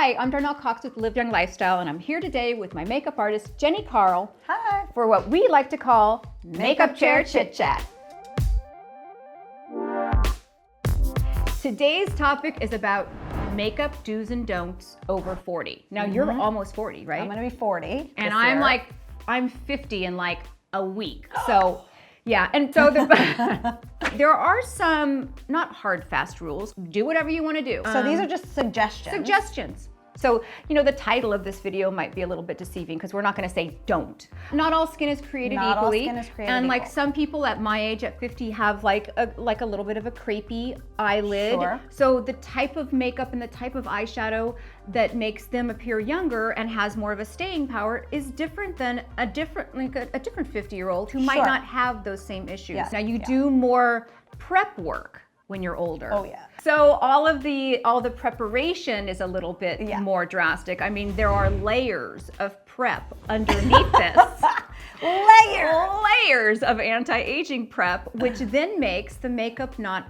Hi, I'm Darnell with Live Young Lifestyle, and I'm here today with my makeup artist, Jenny Karl. Hi. For what we like to call Makeup Chair Chit Chat. Today's topic is about makeup do's and don'ts over 40. Now you're almost 40, right? I'm gonna be 40. And I'm 50 in like a week. So yeah, and so there are some not hard, fast rules. Do whatever you want to do. So these are just suggestions. Suggestions. So, you know, the title of this video might be a little bit deceiving because we're not going to say don't. Not all skin is created equally. Not all skin is created and like equal. some people at my age at 50 have like a little bit of a crepey eyelid. Sure. So the type of makeup and the type of eyeshadow that makes them appear younger and has more of a staying power is different than a different 50-year-old who might Sure. not have those same issues. Yeah. Now you do more prep work when you're older. Oh yeah. So all the preparation is a little bit more drastic. I mean, there are layers of prep underneath this. Layers of anti-aging prep, which then makes the makeup not,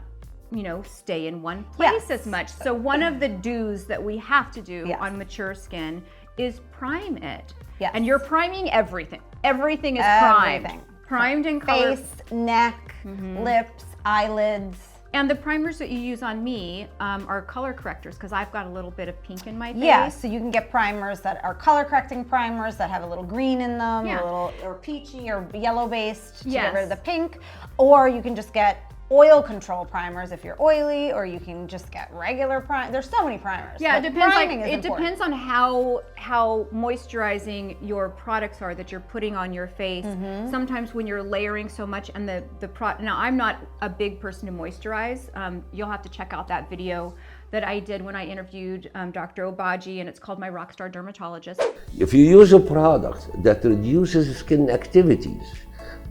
you know, stay in one place as much. So one of the do's that we have to do on mature skin is prime it. Yes. And you're priming everything. Everything is primed. Primed and colored. Face, neck, lips, eyelids. And the primers that you use on me are color correctors because I've got a little bit of pink in my face. Yeah, so you can get primers that are color correcting primers that have a little green in them, Yeah. a little or peachy or yellow based to Yes. get rid of the pink. Or you can just get oil control primers if you're oily, or you can just get regular primers. There's so many primers. Yeah, it but depends. priming is important. Depends on how moisturizing your products are that you're putting on your face. Sometimes when you're layering so much, and now I'm not a big person to moisturize. You'll have to check out that video that I did when I interviewed Dr. Obaji, and it's called My Rockstar Dermatologist. If you use a product that reduces skin activities,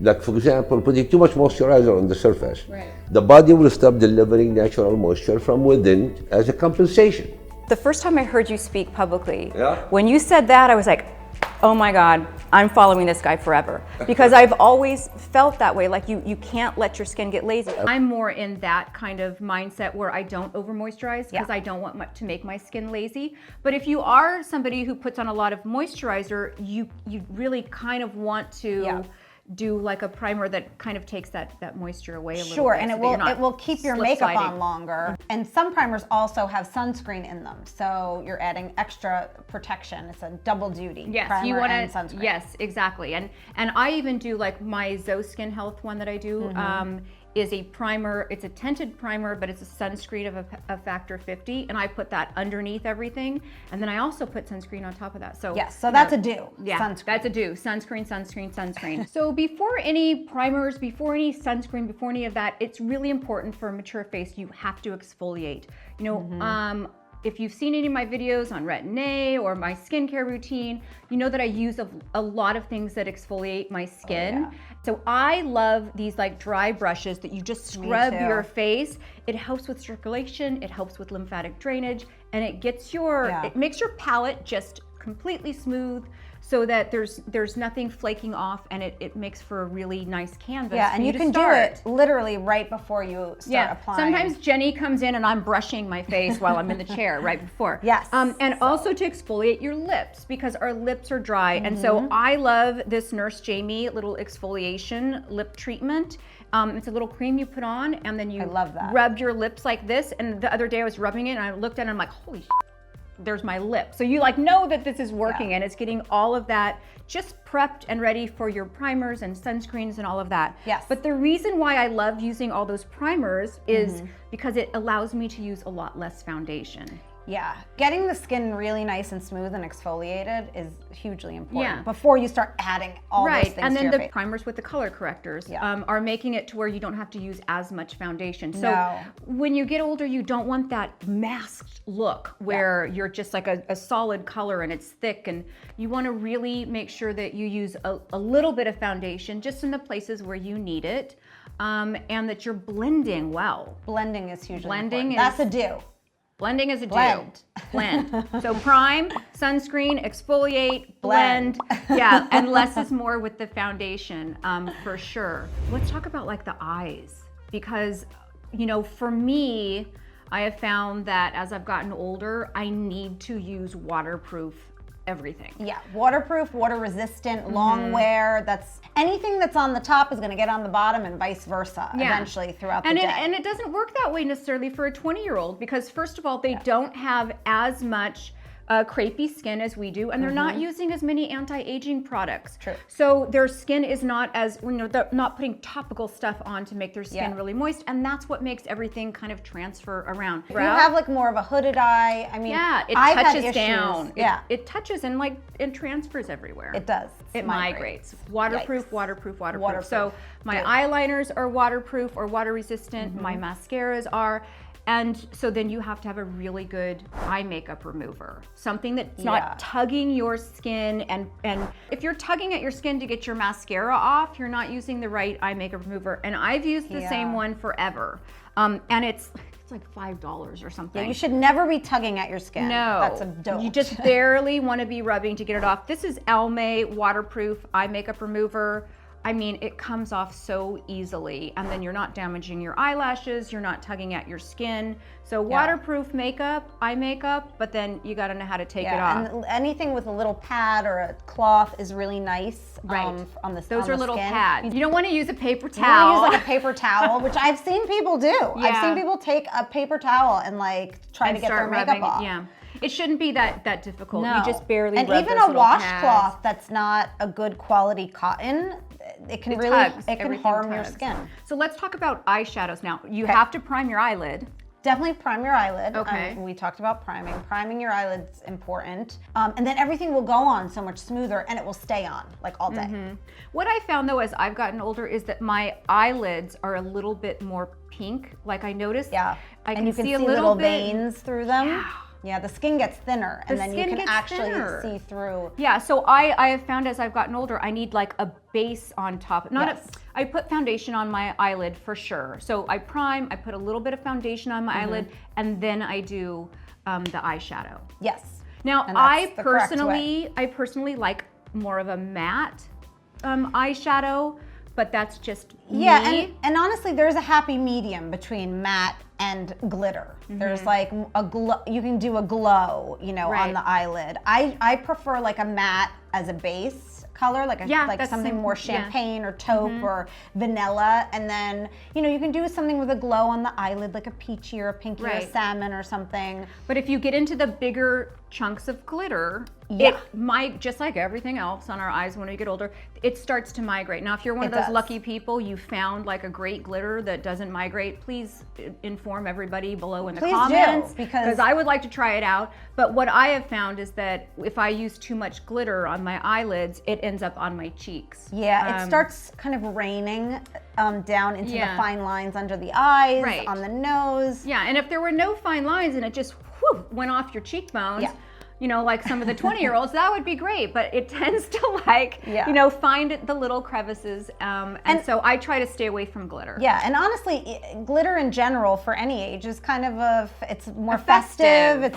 like for example, putting too much moisturizer on the surface, the body will stop delivering natural moisture from within as a compensation. The first time I heard you speak publicly, Yeah. when you said that, I was like, oh my God, I'm following this guy forever. Because I've always felt that way, like you can't let your skin get lazy. I'm more in that kind of mindset where I don't over moisturize because I don't want to make my skin lazy. But if you are somebody who puts on a lot of moisturizer, you really kind of want to do like a primer that kind of takes that moisture away a little bit. Sure, and so it will keep your makeup on longer. And some primers also have sunscreen in them, so you're adding extra protection. It's a double duty. Yes, primer you want and to. sunscreen. Yes, exactly. And I even do like my Zoe Skin Health one that I do. Is a primer. It's a tinted primer, but it's a sunscreen of a factor 50, and I put that underneath everything, and then I also put sunscreen on top of that. So yes, so that's a do. Yeah, sunscreen. That's a do. Sunscreen, sunscreen, sunscreen. So before any primers, before any sunscreen, before any of that, it's really important for a mature face. You have to exfoliate. You know, if you've seen any of my videos on Retin-A or my skincare routine, you know that I use a lot of things that exfoliate my skin. So I love these like dry brushes that you just scrub your face. It helps with circulation, it helps with lymphatic drainage, and it gets it makes your palette just completely smooth so that there's nothing flaking off, and it makes for a really nice canvas. Yeah, and you can do it literally right before you start applying. Sometimes Jenny comes in and I'm brushing my face while I'm in the chair right before. Yes. Also to exfoliate your lips because our lips are dry. And so I love this Nurse Jamie little exfoliation lip treatment. It's a little cream you put on, and then you rub your lips like this. And the other day I was rubbing it and I looked at it and I'm like, holy there's my lip. So you like know that this is working and it's getting all of that just prepped and ready for your primers and sunscreens and all of that. Yes. But the reason why I love using all those primers is because it allows me to use a lot less foundation. Yeah, getting the skin really nice and smooth and exfoliated is hugely important before you start adding all those things and then to your the face. primers with the color correctors are making it to where you don't have to use as much foundation. So when you get older, you don't want that masked look where you're just like a solid color and it's thick, and you want to really make sure that you use a little bit of foundation just in the places where you need it, and that you're blending well. Blending is hugely important. That's a do. Blending is a do. Blend. So prime, sunscreen, exfoliate, blend. Yeah, and less is more with the foundation, for sure. Let's talk about like the eyes, because, you know, for me, I have found that as I've gotten older, I need to use waterproof everything. Yeah, waterproof, water resistant, long wear. That's anything that's on the top is going to get on the bottom and vice versa eventually throughout the day. And it doesn't work that way necessarily for a 20-year-old because first of all, they don't have as much crepey skin as we do, and they're not using as many anti-aging products. True. So their skin is not as, they're not putting topical stuff on to make their skin really moist, and that's what makes everything kind of transfer around. If you have like more of a hooded eye, I mean, it I've had touches issues. down. Yeah. It touches and it transfers everywhere. It does. It migrates. Waterproof, Yikes. waterproof. So my eyeliners are waterproof or water resistant. My mascaras are. And so then you have to have a really good eye makeup remover. Something that's not tugging your skin. And if you're tugging at your skin to get your mascara off, you're not using the right eye makeup remover. And I've used the same one forever. And it's like $5 or something. Yeah, you should never be tugging at your skin. No. That's a don't. You just barely want to be rubbing to get it off. This is Almay waterproof eye makeup remover. I mean, it comes off so easily, and then you're not damaging your eyelashes, you're not tugging at your skin. So waterproof makeup, eye makeup, but then you gotta know how to take it off. And anything with a little pad or a cloth is really nice on the Those on are the little skin. pads. You don't want to use a paper You towel. want to use like a paper towel, which I've seen people do. I've seen people take a paper towel and like try to get their makeup off. Yeah. It shouldn't be that difficult. No. You just barely and rub even those a little washcloth pads. that's not a good quality cotton, it can Tugs. it can Everything harm your tugs. skin. So let's talk about eyeshadows now. You have to prime your eyelid. Definitely prime your eyelid. Okay. We talked about priming. Priming your eyelid's important. And then everything will go on so much smoother and it will stay on like all day. What I found though as I've gotten older is that my eyelids are a little bit more pink. Like I noticed. Yeah. I and you can see a little bit, veins through them. Yeah, the skin gets thinner and then you skin can gets actually thinner. see through. Yeah, so I have found as I've gotten older, I need like a base on top. I put foundation on my eyelid for sure. So I prime, I put a little bit of foundation on my eyelid, and then I do the eyeshadow. Yes. Now And that's the correct I personally like more of a matte eyeshadow, but that's just me. And honestly, there's a happy medium between matte and glitter. There's like a glow, you can do a glow, on the eyelid. I prefer like a matte as a base color, like something more champagne or taupe or vanilla, and then you can do something with a glow on the eyelid, like a peachy or a pinky or a salmon or something. But if you get into the bigger chunks of glitter, it might, just like everything else on our eyes when we get older, it starts to migrate. Now, if you're one of those lucky people, you found like a great glitter that doesn't migrate, please inform everybody below in the comments, because I would like to try it out. But what I have found is that if I use too much glitter on my eyelids, it ends up on my cheeks. Yeah, it starts kind of raining down into the fine lines under the eyes, on the nose. Yeah, and if there were no fine lines and it just went off your cheekbones, like some of the 20-year-olds, that would be great, but it tends to find the little crevices, and so I try to stay away from glitter. Yeah, and honestly, glitter in general for any age is kind of it's more festive.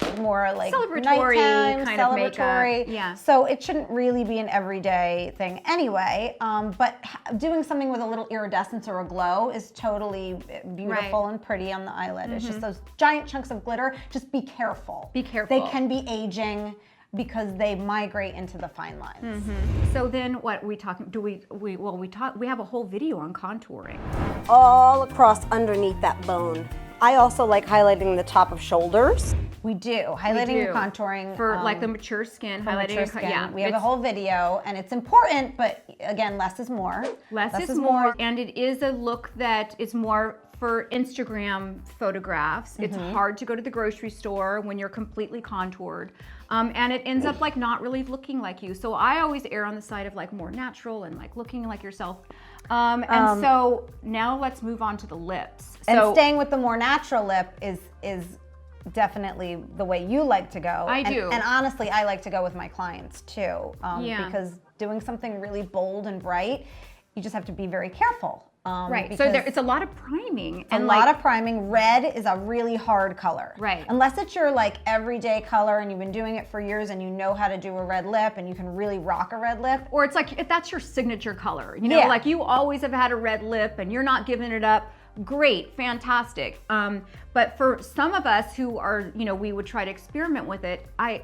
It's more like celebratory nighttime, kind of makeup. Yeah. So it shouldn't really be an everyday thing anyway. But doing something with a little iridescence or a glow is totally beautiful and pretty on the eyelid. It's just those giant chunks of glitter. Just be careful. Be careful. They can be aging because they migrate into the fine lines. So then what we talking? We have a whole video on contouring. All across underneath that bone. I also like highlighting the top of shoulders. We do. Highlighting and contouring. For like the mature skin, highlighting mature skin. We have a whole video, and it's important, but again, less is more. Less is more, and it is a look that is more for Instagram photographs. It's hard to go to the grocery store when you're completely contoured. And it ends up like not really looking like you. So I always err on the side of like more natural and like looking like yourself. And so now let's move on to the lips. And staying with the more natural lip is definitely the way you like to go. I do. And honestly, I like to go with my clients too. Because doing something really bold and bright, you just have to be very careful. Right, so it's a lot of priming. And a lot of priming. Red is a really hard color. Right. Unless it's your like everyday color and you've been doing it for years and you know how to do a red lip and you can really rock a red lip. Or it's like, if that's your signature color, like you always have had a red lip and you're not giving it up. great, fantastic. But for some of us who are, you know, we would try to experiment with it, I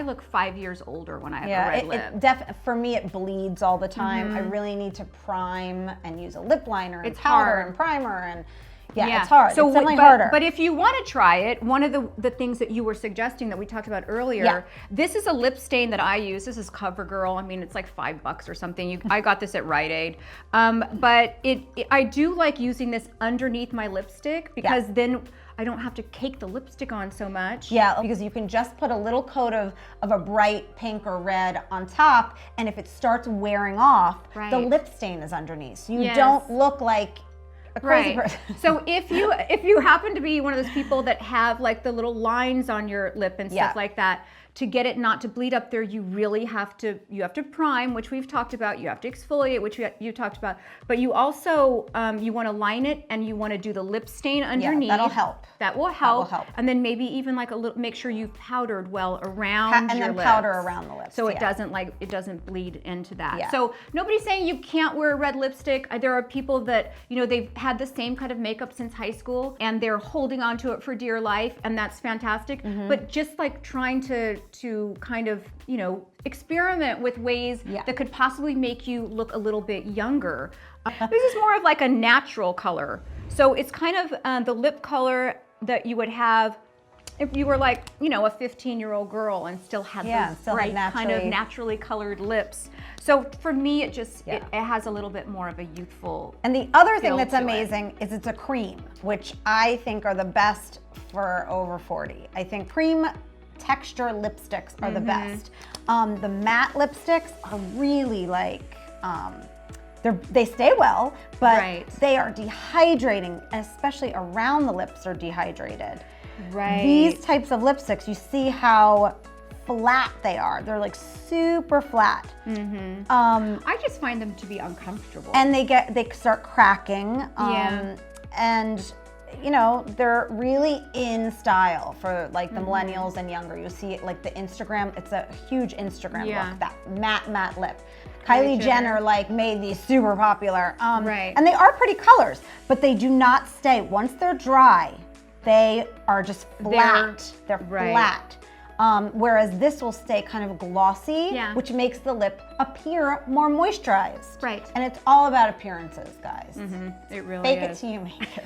look 5 years older when I have a red lip. For me, it bleeds all the time. I really need to prime and use a lip liner and It's powder hard. And primer and it's hard. So it's definitely harder. But if you want to try it, one of the things that you were suggesting that we talked about earlier, this is a lip stain that I use. This is CoverGirl. I mean, it's like $5 or something. I got this at Rite Aid. But I do like using this underneath my lipstick because then I don't have to cake the lipstick on so much. Yeah, because you can just put a little coat of a bright pink or red on top, and if it starts wearing off, the lip stain is underneath. So you don't look like a crazy person. So if you happen to be one of those people that have like the little lines on your lip and stuff like that, to get it not to bleed up there, you really have to prime, which we've talked about. You have to exfoliate, which you talked about. But you also you want to line it and you want to do the lip stain underneath. Yeah, that'll help. That will help. That will help. And then maybe even like a little, make sure you've powdered well around and your then lips. powder around the lips. So it doesn't bleed into that. Yeah. So nobody's saying you can't wear a red lipstick. There are people that, you know, they've had the same kind of makeup since high school and they're holding on to it for dear life, and that's fantastic. But just like trying to kind of, you know, experiment with ways that could possibly make you look a little bit younger. This is more of like a natural color. So it's kind of the lip color that you would have if you were like, you know, a 15-year-old girl and still had those bright kind of naturally colored lips. So for me, it just, it has a little bit more of a youthful And the other thing feel that's to it. amazing is it's a cream, which I think are the best for over 40. I think cream texture lipsticks are the best. The matte lipsticks are really like, they stay well, but they are dehydrating, and especially around the lips are dehydrated. Right. These types of lipsticks, you see how flat they are. They're like super flat. I just find them to be uncomfortable. And they start cracking. And you know, they're really in style for like the millennials and younger. You see it like the Instagram, it's a huge Instagram look, that matte lip. Kylie Jenner like made these super popular. And they are pretty colors, but they do not stay. Once they're dry, they are just flat. They're flat. Whereas this will stay kind of glossy, which makes the lip appear more moisturized. Right. And it's all about appearances, guys. It really Fake is. it till you make it.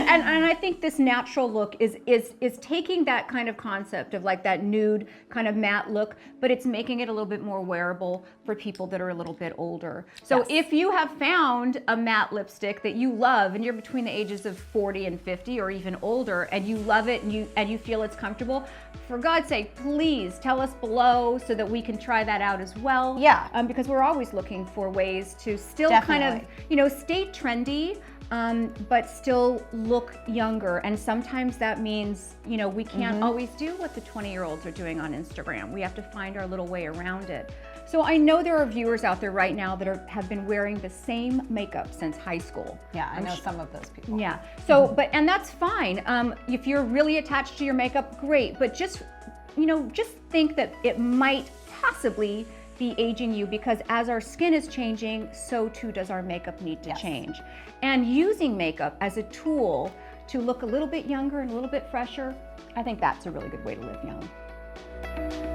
And I think this natural look is taking that kind of concept of like that nude kind of matte look, but it's making it a little bit more wearable for people that are a little bit older. So if you have found a matte lipstick that you love and you're between the ages of 40 and 50 or even older and you love it and you feel it's comfortable, for God's sake, please tell us below so that we can try that out as well. Because we're always looking for ways to still kind of, you know, stay trendy, but still look younger. And sometimes that means, you know, we can't always do what the 20-year-olds are doing on Instagram. We have to find our little way around it. So I know there are viewers out there right now that have been wearing the same makeup since high school. Yeah, I know some of those people. Yeah. So, and that's fine. If you're really attached to your makeup, great. But just, you know, just think that it might possibly be aging you, because as our skin is changing, so too does our makeup need to change. And using makeup as a tool to look a little bit younger and a little bit fresher, I think that's a really good way to live young.